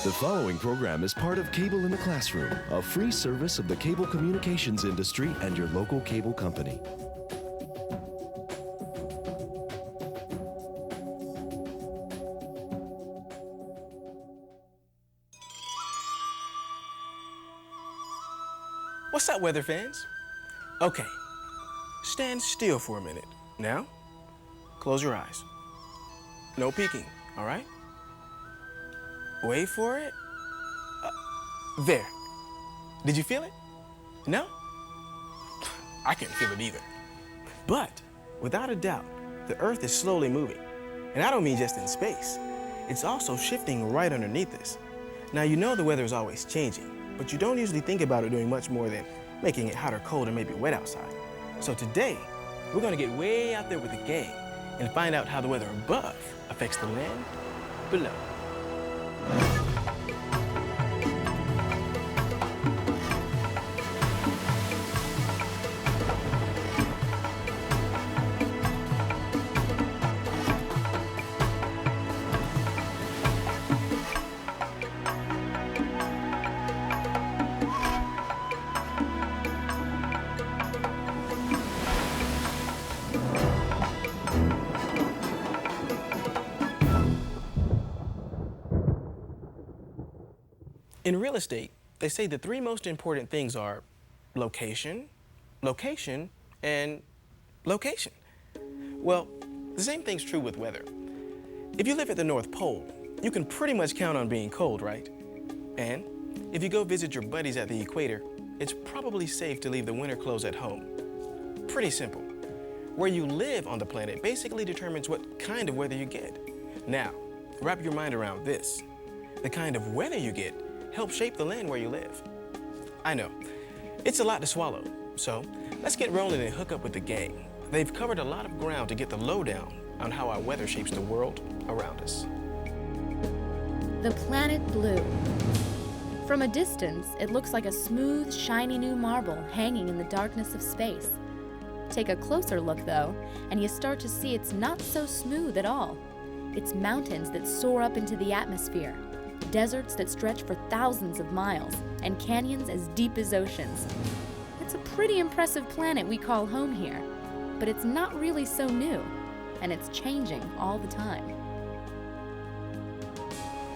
The following program is part of Cable in the Classroom, a free service of the cable communications industry and your local cable company. What's up, weather fans? Okay, stand still for a minute. Now, close your eyes. No peeking, all right? Wait for it. There. Did you feel it? No? I couldn't feel it either. But, without a doubt, the Earth is slowly moving. And I don't mean just in space. It's also shifting right underneath us. Now, you know the weather is always changing, but you don't usually think about it doing much more than making it hot or cold and maybe wet outside. So today, we're gonna get way out there with the gang and find out how the weather above affects the land below. In real estate, they say the three most important things are location, location, and location. Well, the same thing's true with weather. If you live at the North Pole, you can pretty much count on being cold, right? And if you go visit your buddies at the equator, it's probably safe to leave the winter clothes at home. Pretty simple. Where you live on the planet basically determines what kind of weather you get. Now, wrap your mind around this. The kind of weather you get help shape the land where you live. I know, it's a lot to swallow, so let's get rolling and hook up with the gang. They've covered a lot of ground to get the lowdown on how our weather shapes the world around us. The planet blue. From a distance, it looks like a smooth, shiny new marble hanging in the darkness of space. Take a closer look, though, and you start to see it's not so smooth at all. It's mountains that soar up into the atmosphere, deserts that stretch for thousands of miles, and canyons as deep as oceans. It's a pretty impressive planet we call home here, but it's not really so new, and it's changing all the time.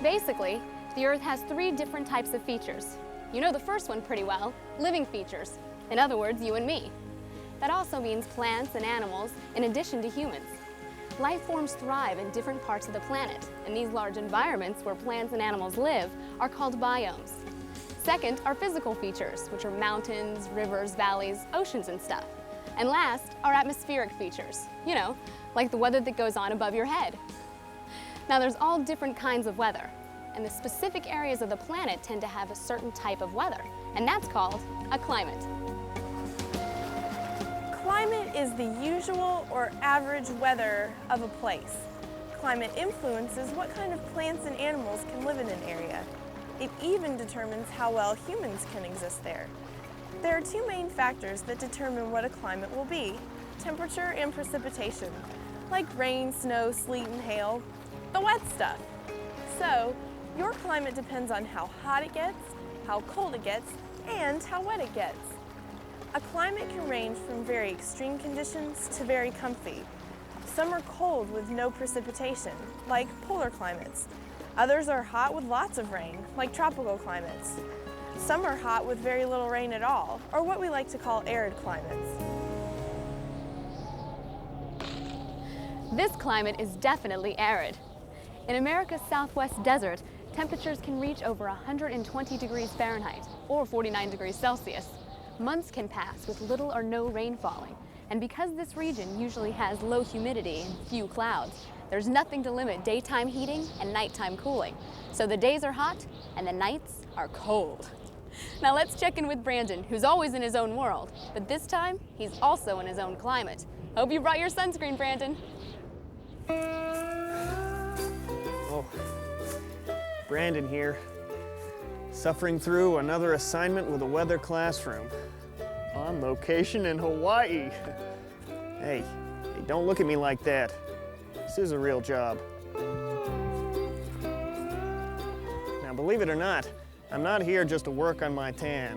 Basically, the Earth has three different types of features. You know the first one pretty well, living features. In other words, you and me. That also means plants and animals in addition to humans. Life forms thrive in different parts of the planet, and these large environments where plants and animals live are called biomes. Second are physical features, which are mountains, rivers, valleys, oceans, and stuff. And last are atmospheric features, you know, like the weather that goes on above your head. Now there's all different kinds of weather, and the specific areas of the planet tend to have a certain type of weather, and that's called a climate. Climate is the usual or average weather of a place. Climate influences what kind of plants and animals can live in an area. It even determines how well humans can exist there. There are two main factors that determine what a climate will be: temperature and precipitation, like rain, snow, sleet, and hail, the wet stuff. So, your climate depends on how hot it gets, how cold it gets, and how wet it gets. A climate can range from very extreme conditions to very comfy. Some are cold with no precipitation, like polar climates. Others are hot with lots of rain, like tropical climates. Some are hot with very little rain at all, or what we like to call arid climates. This climate is definitely arid. In America's Southwest desert, temperatures can reach over 120 degrees Fahrenheit, or 49 degrees Celsius. Months can pass with little or no rain falling, and because this region usually has low humidity and few clouds, there's nothing to limit daytime heating and nighttime cooling. So the days are hot and the nights are cold. Now let's check in with Brandon, who's always in his own world, but this time he's also in his own climate. Hope you brought your sunscreen, Brandon. Oh, Brandon here, suffering through another assignment with a weather classroom on location in Hawaii. Hey, don't look at me like that. This is a real job. Now Now, believe it or not, I'm not here just to work on my tan.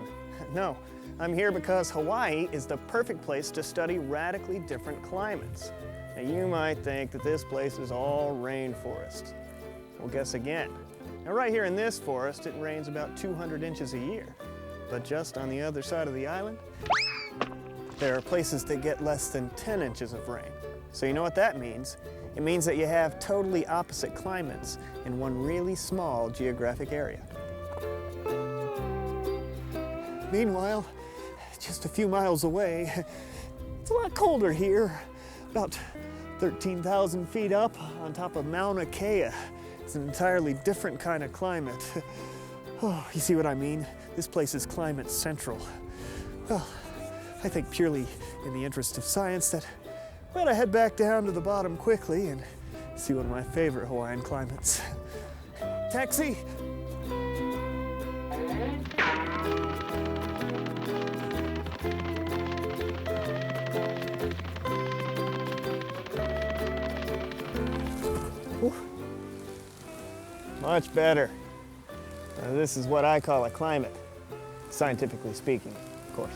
No, I'm here because Hawaii is the perfect place to study radically different climates. Now, you might think that this place is all rainforest. Well, guess again. Now, right here in this forest, it rains about 200 inches a year. But just on the other side of the island, there are places that get less than 10 inches of rain. So you know what that means? It means that you have totally opposite climates in one really small geographic area. Meanwhile, just a few miles away, it's a lot colder here, about 13,000 feet up on top of Mauna Kea. It's an entirely different kind of climate. Oh, you see what I mean? This place is climate central. Well, I think purely in the interest of science that we ought to head back down to the bottom quickly and see one of my favorite Hawaiian climates. Taxi! Whew. Much better. Now, this is what I call a climate, scientifically speaking, of course.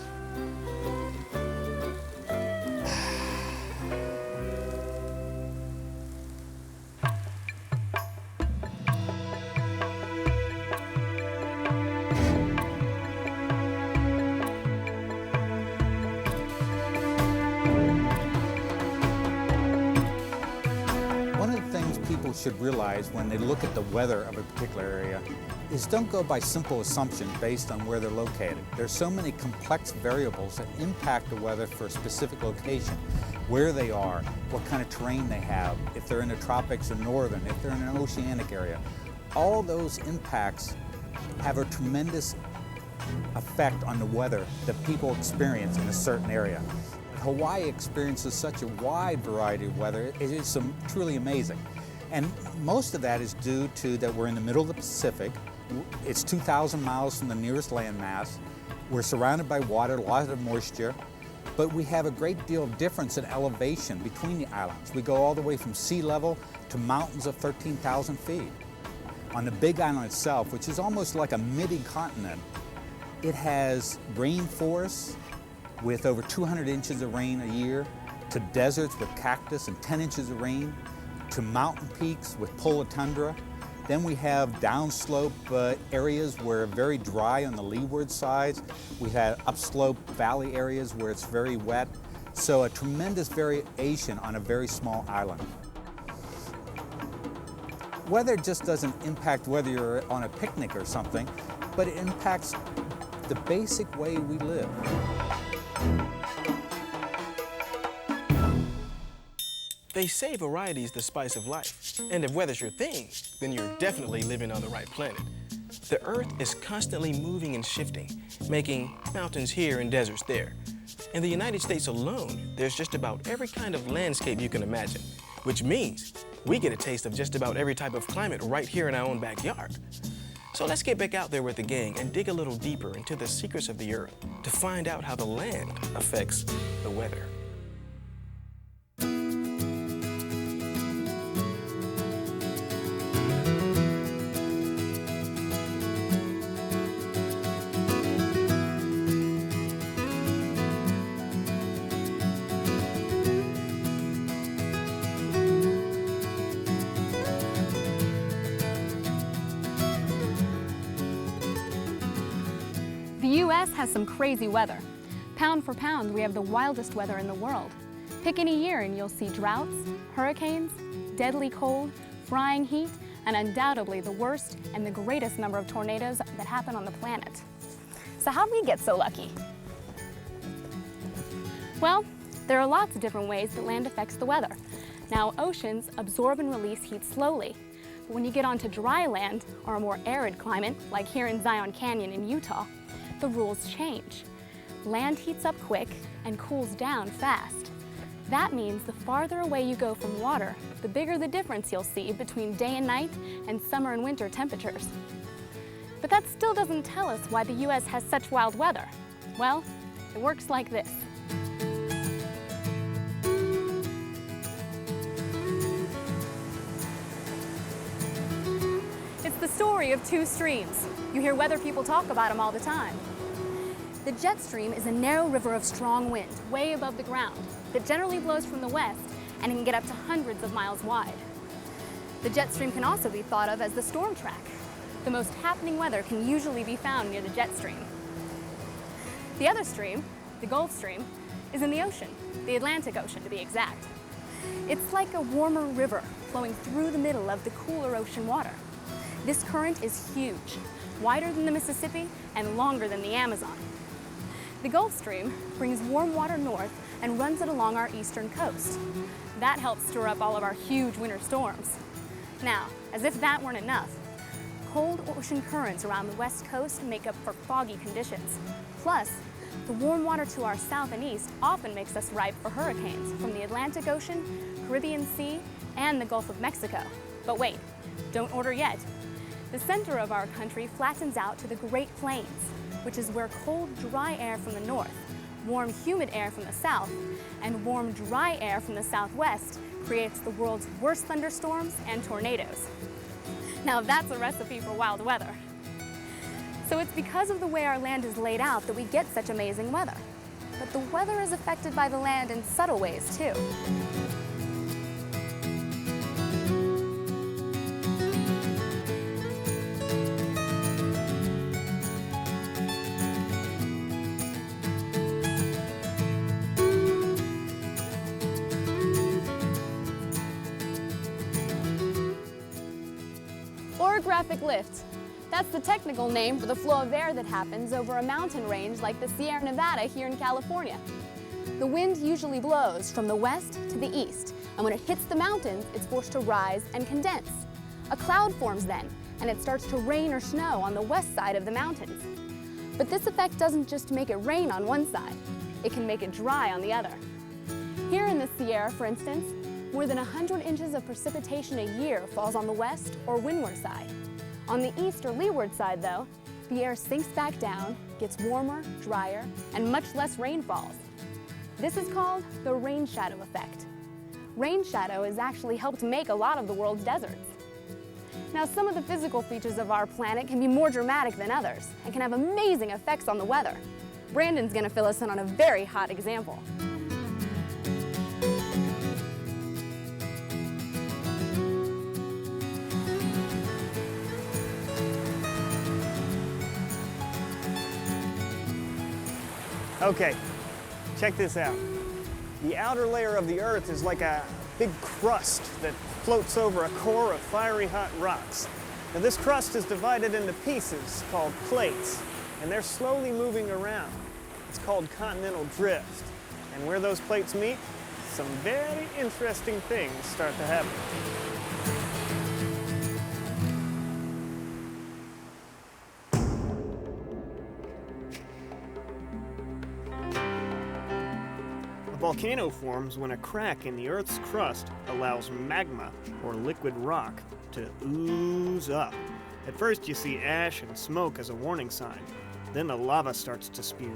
People should realize when they look at the weather of a particular area is don't go by simple assumptions based on where they're located. There's so many complex variables that impact the weather for a specific location, where they are, what kind of terrain they have, if they're in the tropics or northern, if they're in an oceanic area. All those impacts have a tremendous effect on the weather that people experience in a certain area. Hawaii experiences such a wide variety of weather. It is truly amazing. And most of that is due to that we're in the middle of the Pacific. It's 2,000 miles from the nearest landmass. We're surrounded by water, a lot of moisture, but we have a great deal of difference in elevation between the islands. We go all the way from sea level to mountains of 13,000 feet. On the Big Island itself, which is almost like a midi-continent, it has rainforests with over 200 inches of rain a year, to deserts with cactus and 10 inches of rain, to mountain peaks with polar tundra. Then we have downslope areas where very dry on the leeward sides. We have upslope valley areas where it's very wet. So a tremendous variation on a very small island. Weather just doesn't impact whether you're on a picnic or something, but it impacts the basic way we live. They say variety is the spice of life. And if weather's your thing, then you're definitely living on the right planet. The Earth is constantly moving and shifting, making mountains here and deserts there. In the United States alone, there's just about every kind of landscape you can imagine, which means we get a taste of just about every type of climate right here in our own backyard. So let's get back out there with the gang and dig a little deeper into the secrets of the Earth to find out how the land affects the weather. The U.S. has some crazy weather. Pound for pound, we have the wildest weather in the world. Pick any year and you'll see droughts, hurricanes, deadly cold, frying heat, and undoubtedly the worst and the greatest number of tornadoes that happen on the planet. So how'd we get so lucky? Well, there are lots of different ways that land affects the weather. Now, oceans absorb and release heat slowly. But when you get onto dry land or a more arid climate, like here in Zion Canyon in Utah, the rules change. Land heats up quick and cools down fast. That means the farther away you go from water, the bigger the difference you'll see between day and night and summer and winter temperatures. But that still doesn't tell us why the U.S. has such wild weather. Well, it works like this. It's the story of two streams. You hear weather people talk about them all the time. The jet stream is a narrow river of strong wind, way above the ground, that generally blows from the west and can get up to hundreds of miles wide. The jet stream can also be thought of as the storm track. The most happening weather can usually be found near the jet stream. The other stream, the Gulf Stream, is in the ocean, the Atlantic Ocean to be exact. It's like a warmer river flowing through the middle of the cooler ocean water. This current is huge, wider than the Mississippi and longer than the Amazon. The Gulf Stream brings warm water north and runs it along our eastern coast. That helps stir up all of our huge winter storms. Now, as if that weren't enough, cold ocean currents around the west coast make up for foggy conditions. Plus, the warm water to our south and east often makes us ripe for hurricanes from the Atlantic Ocean, Caribbean Sea, and the Gulf of Mexico. But wait, don't order yet. The center of our country flattens out to the Great Plains, which is where cold, dry air from the north, warm, humid air from the south, and warm, dry air from the southwest creates the world's worst thunderstorms and tornadoes. Now that's a recipe for wild weather. So it's because of the way our land is laid out that we get such amazing weather. But the weather is affected by the land in subtle ways too. Orographic lift. That's the technical name for the flow of air that happens over a mountain range like the Sierra Nevada here in California. The wind usually blows from the west to the east, and when it hits the mountains, it's forced to rise and condense. A cloud forms then, and it starts to rain or snow on the west side of the mountains. But this effect doesn't just make it rain on one side, it can make it dry on the other. Here in the Sierra, for instance, more than 100 inches of precipitation a year falls on the west or windward side. On the east or leeward side, though, the air sinks back down, gets warmer, drier, and much less rain falls. This is called the rain shadow effect. Rain shadow has actually helped make a lot of the world's deserts. Now, some of the physical features of our planet can be more dramatic than others and can have amazing effects on the weather. Brandon's gonna fill us in on a very hot example. Okay, check this out. The outer layer of the Earth is like a big crust that floats over a core of fiery hot rocks. Now this crust is divided into pieces called plates, and they're slowly moving around. It's called continental drift. And where those plates meet, some very interesting things start to happen. A volcano forms when a crack in the Earth's crust allows magma, or liquid rock, to ooze up. At first you see ash and smoke as a warning sign. Then the lava starts to spew.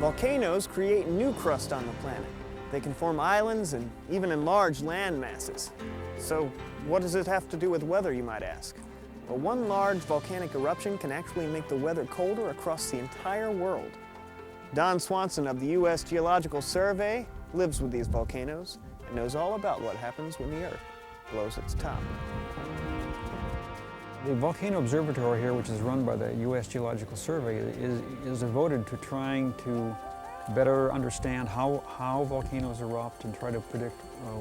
Volcanoes create new crust on the planet. They can form islands and even enlarge land masses. So what does it have to do with weather, you might ask? Well, one large volcanic eruption can actually make the weather colder across the entire world. Don Swanson of the U.S. Geological Survey lives with these volcanoes and knows all about what happens when the Earth blows its top. The Volcano Observatory here, which is run by the U.S. Geological Survey, is devoted to trying to better understand how volcanoes erupt and try to predict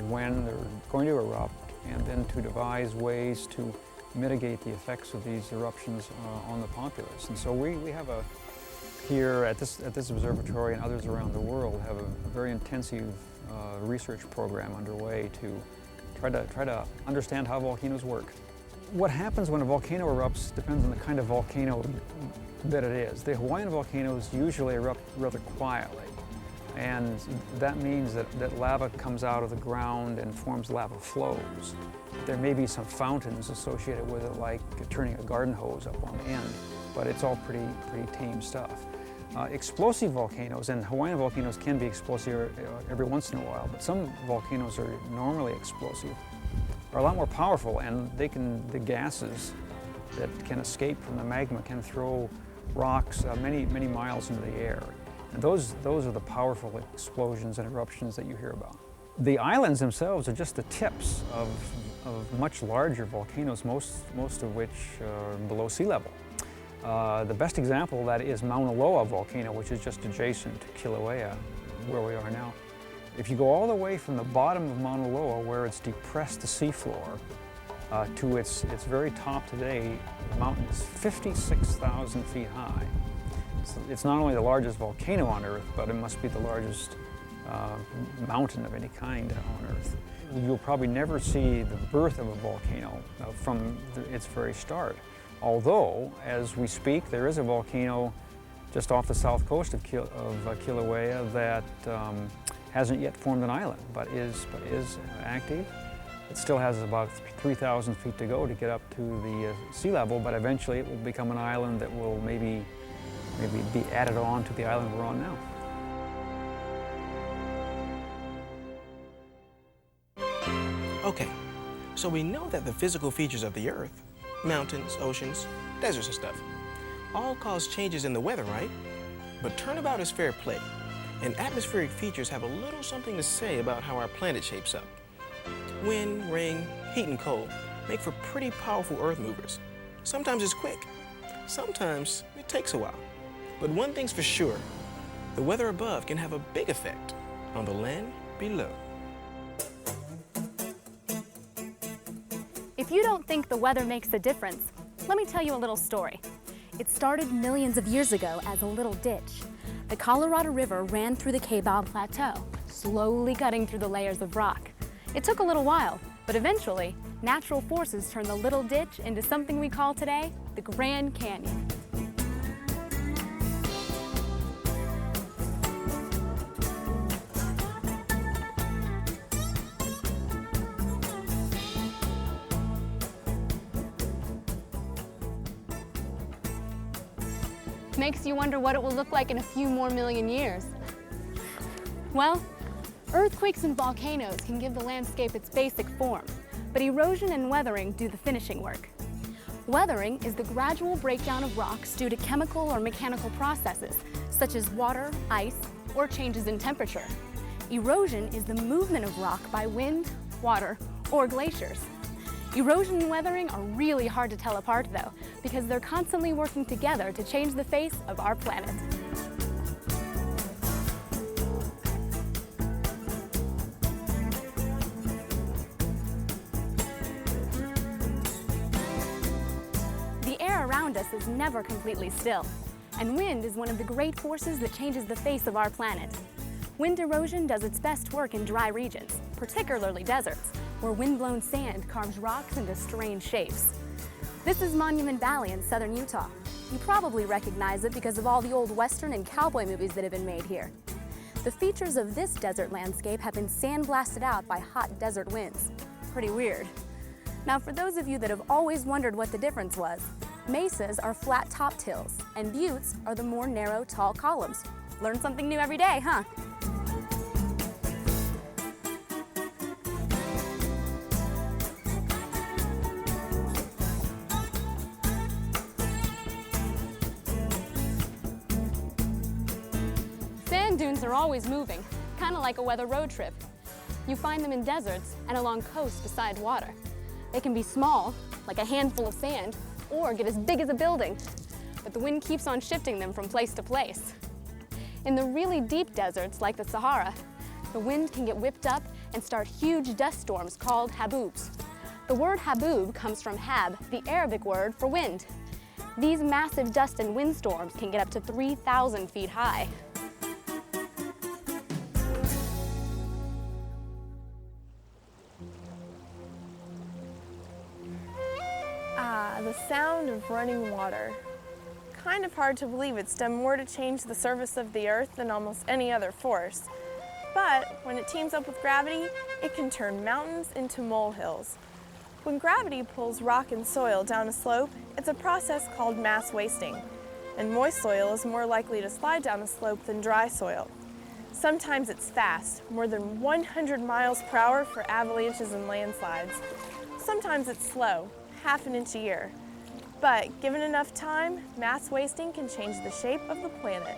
when they're going to erupt, and then to devise ways to mitigate the effects of these eruptions on the populace. And so we have here at this observatory and others around the world have a very intensive research program underway to try to understand how volcanoes work. What happens when a volcano erupts depends on the kind of volcano that it is. The Hawaiian volcanoes usually erupt rather quietly, and that means that lava comes out of the ground and forms lava flows. There may be some fountains associated with it, like turning a garden hose up on the end, but it's all pretty tame stuff. Explosive volcanoes, and Hawaiian volcanoes can be explosive every once in a while, but some volcanoes are normally explosive, are a lot more powerful, and the gases that can escape from the magma can throw rocks many miles into the air. And those are the powerful explosions and eruptions that you hear about. The islands themselves are just the tips of much larger volcanoes, most of which are below sea level. The best example of that is Mauna Loa volcano, which is just adjacent to Kilauea, where we are now. If you go all the way from the bottom of Mauna Loa, where it's depressed the seafloor, to its very top today, the mountain is 56,000 feet high. It's not only the largest volcano on Earth, but it must be the largest mountain of any kind on Earth. You'll probably never see the birth of a volcano from its very start. Although, as we speak, there is a volcano just off the south coast of Kilauea that hasn't yet formed an island, but is active. It still has about 3,000 feet to go to get up to the sea level, but eventually it will become an island that will maybe be added on to the island we're on now. Okay, so we know that the physical features of the Earth, mountains, oceans, deserts and stuff, all cause changes in the weather, right? But turnabout is fair play, and atmospheric features have a little something to say about how our planet shapes up. Wind, rain, heat and cold make for pretty powerful earth movers. Sometimes it's quick, sometimes it takes a while. But one thing's for sure, the weather above can have a big effect on the land below. If you don't think the weather makes a difference, let me tell you a little story. It started millions of years ago as a little ditch. The Colorado River ran through the Kaibab Plateau, slowly cutting through the layers of rock. It took a little while, but eventually, natural forces turned the little ditch into something we call today the Grand Canyon. Makes you wonder what it will look like in a few more million years. Well, earthquakes and volcanoes can give the landscape its basic form, but erosion and weathering do the finishing work. Weathering is the gradual breakdown of rocks due to chemical or mechanical processes, such as water, ice, or changes in temperature. Erosion is the movement of rock by wind, water, or glaciers. Erosion and weathering are really hard to tell apart, though, because they're constantly working together to change the face of our planet. The air around us is never completely still, and wind is one of the great forces that changes the face of our planet. Wind erosion does its best work in dry regions, particularly deserts, where wind-blown sand carves rocks into strange shapes. This is Monument Valley in southern Utah. You probably recognize it because of all the old Western and cowboy movies that have been made here. The features of this desert landscape have been sandblasted out by hot desert winds. Pretty weird. Now, for those of you that have always wondered what the difference was, mesas are flat-topped hills, and buttes are the more narrow, tall columns. Learn something new every day, huh? Sand dunes are always moving, kind of like a weather road trip. You find them in deserts and along coasts beside water. They can be small, like a handful of sand, or get as big as a building, but the wind keeps on shifting them from place to place. In the really deep deserts, like the Sahara, the wind can get whipped up and start huge dust storms called haboobs. The word haboob comes from hab, the Arabic word for wind. These massive dust and wind storms can get up to 3,000 feet high. The sound of running water. Kind of hard to believe it's done more to change the surface of the Earth than almost any other force. But when it teams up with gravity, it can turn mountains into molehills. When gravity pulls rock and soil down a slope, it's a process called mass wasting. And moist soil is more likely to slide down a slope than dry soil. Sometimes it's fast, more than 100 miles per hour for avalanches and landslides. Sometimes it's slow, half an inch a year. But given enough time, mass wasting can change the shape of the planet.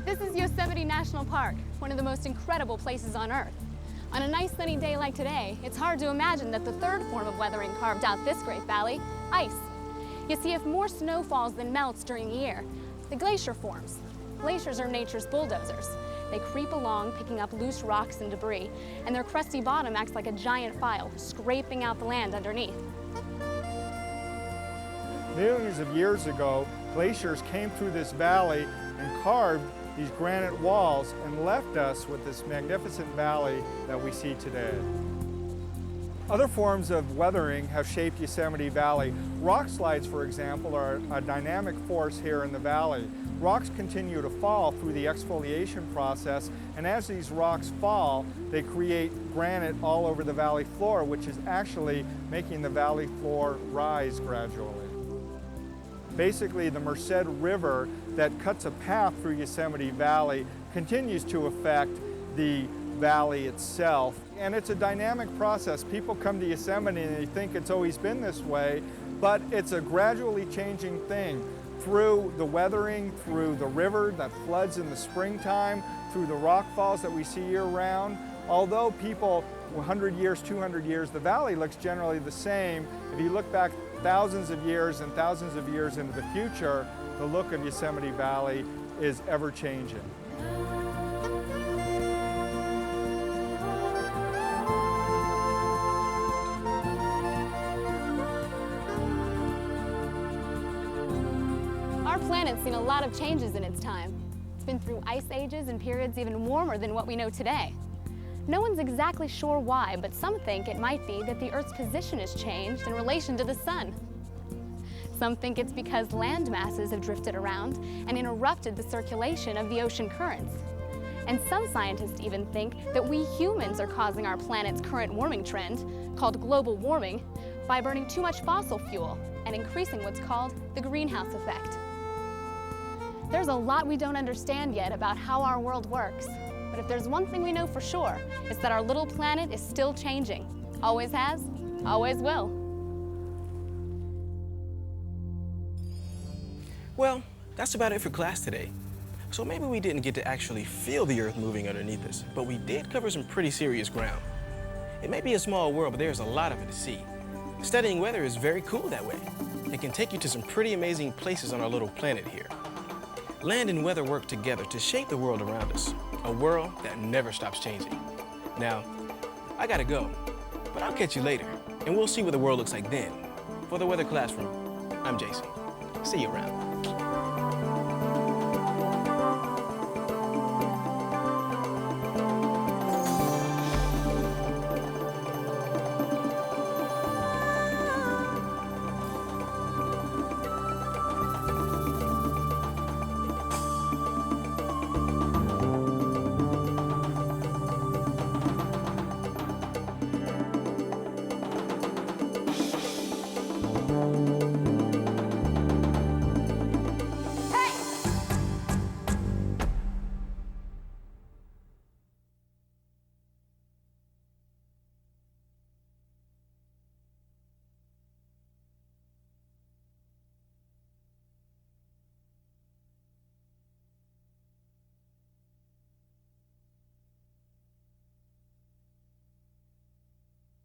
This is Yosemite National Park, one of the most incredible places on Earth. On a nice sunny day like today, it's hard to imagine that the third form of weathering carved out this great valley, ice. You see, if more snow falls than melts during the year, the glacier forms. Glaciers are nature's bulldozers. They creep along, picking up loose rocks and debris, and their crusty bottom acts like a giant file, scraping out the land underneath. Millions of years ago, glaciers came through this valley and carved these granite walls and left us with this magnificent valley that we see today. Other forms of weathering have shaped Yosemite Valley. Rock slides, for example, are a dynamic force here in the valley. Rocks continue to fall through the exfoliation process, and as these rocks fall, they create granite all over the valley floor, which is actually making the valley floor rise gradually. Basically, the Merced River that cuts a path through Yosemite Valley continues to affect the valley itself. And it's a dynamic process. People come to Yosemite and they think it's always been this way, but it's a gradually changing thing. Through the weathering, through the river that floods in the springtime, through the rock falls that we see year-round. Although people, 100 years, 200 years, the valley looks generally the same. If you look back thousands of years and thousands of years into the future, the look of Yosemite Valley is ever-changing. Our planet's seen a lot of changes in its time. It's been through ice ages and periods even warmer than what we know today. No one's exactly sure why, but some think it might be that the Earth's position has changed in relation to the sun. Some think it's because land masses have drifted around and interrupted the circulation of the ocean currents. And some scientists even think that we humans are causing our planet's current warming trend, called global warming, by burning too much fossil fuel and increasing what's called the greenhouse effect. There's a lot we don't understand yet about how our world works. But if there's one thing we know for sure, it's that our little planet is still changing. Always has, always will. Well, that's about it for class today. So maybe we didn't get to actually feel the Earth moving underneath us, but we did cover some pretty serious ground. It may be a small world, but there's a lot of it to see. Studying weather is very cool that way. It can take you to some pretty amazing places on our little planet here. Land and weather work together to shape the world around us, a world that never stops changing. Now, I gotta go, but I'll catch you later, and we'll see what the world looks like then. For the Weather Classroom, I'm Jason. See you around.